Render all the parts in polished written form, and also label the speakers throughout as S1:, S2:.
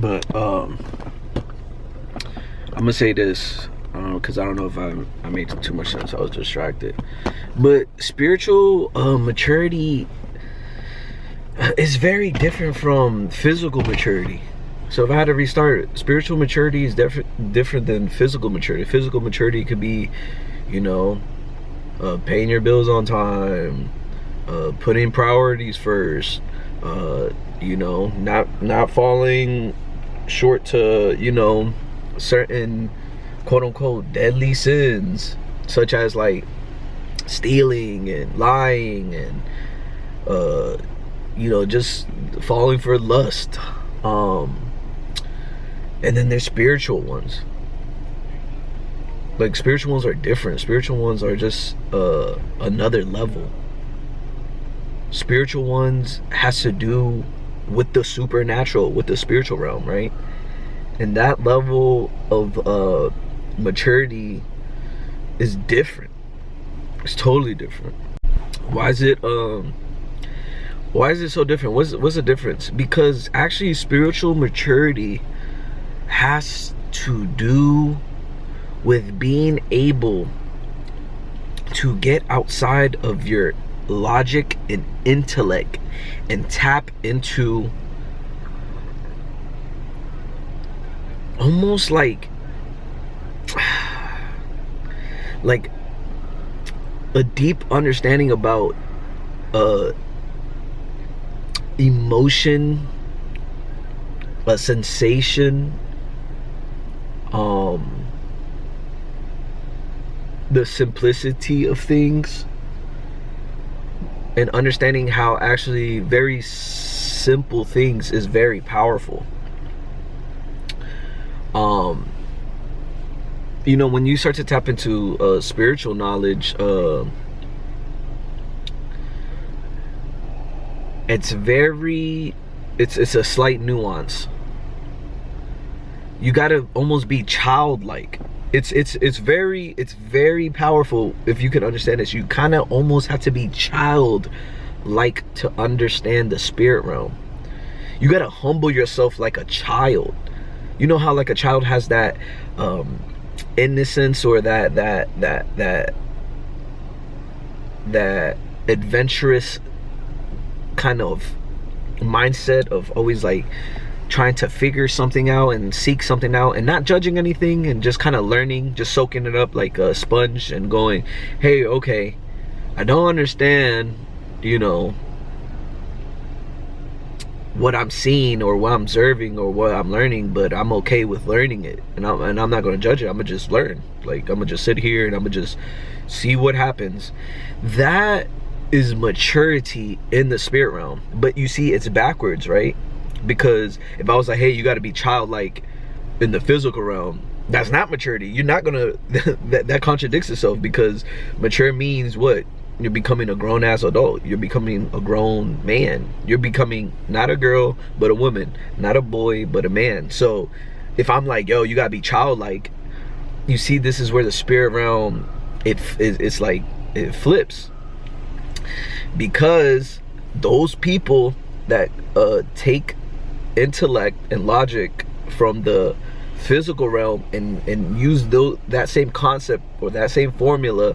S1: But I'm gonna say this because I don't know if I made too much sense. I was distracted. But spiritual maturity is very different from physical maturity. So if I had to restart, spiritual maturity is different than physical maturity. Physical maturity could be, you know, paying your bills on time, putting priorities first, you know, not falling short to, you know, certain quote unquote deadly sins, such as like stealing and lying and you know, just falling for lust. And then there's spiritual ones. Like, spiritual ones are different. Spiritual ones are just another level. Spiritual ones has to do with the supernatural, with the spiritual realm, right? And that level of maturity is different. It's totally different. Why is it so different? What's the difference? Because actually spiritual maturity has to do with being able to get outside of your logic and intellect and tap into almost like a deep understanding about emotion, a sensation, the simplicity of things, and understanding how actually very simple things is very powerful. You know, when you start to tap into spiritual knowledge, it's a slight nuance. You gotta almost be childlike. It's very powerful. If you can understand this, you kind of almost have to be childlike to understand the spirit realm. You gotta humble yourself like a child. You know how like a child has that innocence, or that adventurous kind of mindset of always like trying to figure something out and seek something out and not judging anything and just kind of learning, just soaking it up like a sponge and going, hey, okay, I don't understand, you know, what I'm seeing or what I'm observing or what I'm learning, but I'm okay with learning it, and I'm not going to judge it. I'm gonna just learn. Like, I'm gonna just sit here and I'm gonna just see what happens. That is maturity in the spirit realm. But you see, it's backwards, right? Because if I was like, hey, you got to be childlike in the physical realm, that's not maturity. You're not gonna that contradicts itself, because mature means what? You're becoming a grown-ass adult. You're becoming a grown man. You're becoming not a girl but a woman, not a boy but a man. So if I'm like, yo, you gotta be childlike, you see, this is where the spirit realm, it's like it flips. Because those people that take intellect and logic from the physical realm and use that same concept or that same formula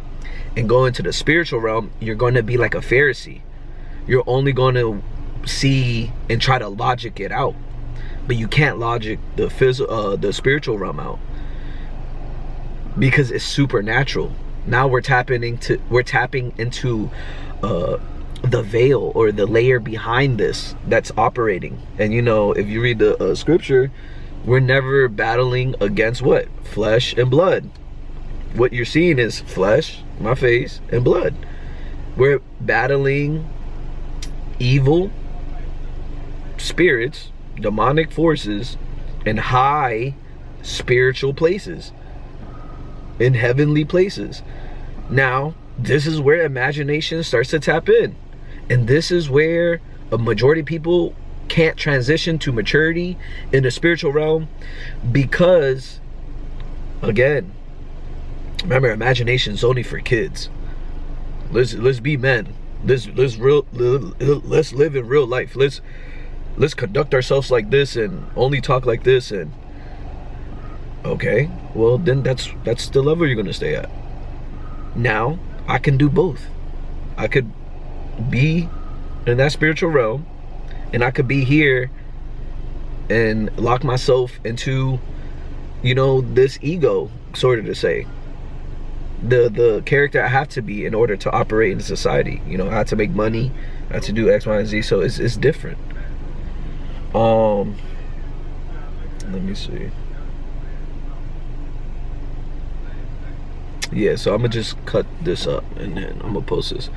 S1: and go into the spiritual realm, you're going to be like a Pharisee. You're only going to see and try to logic it out, but you can't logic the spiritual realm out, because it's supernatural. Now we're tapping into the veil, or the layer behind this that's operating. And you know, if you read the scripture, we're never battling against what? Flesh and blood. What you're seeing is flesh, my face, and blood. We're battling evil spirits, demonic forces, in high spiritual places, in heavenly places. Now, this is where imagination starts to tap in. And this is where a majority of people can't transition to maturity in the spiritual realm, because, again, remember, imagination is only for kids. Let's be men. Let's live in real life. let's conduct ourselves like this and only talk like this. And okay, well then that's the level you're gonna stay at. Now I can do both. I could be in that spiritual realm, and I could be here and lock myself into, you know, this ego, sort of to say. The character I have to be in order to operate in society. You know, I have to make money, I have to do X, Y, and Z, so it's different. Let me see. Yeah, so I'm gonna just cut this up and then I'm gonna post this.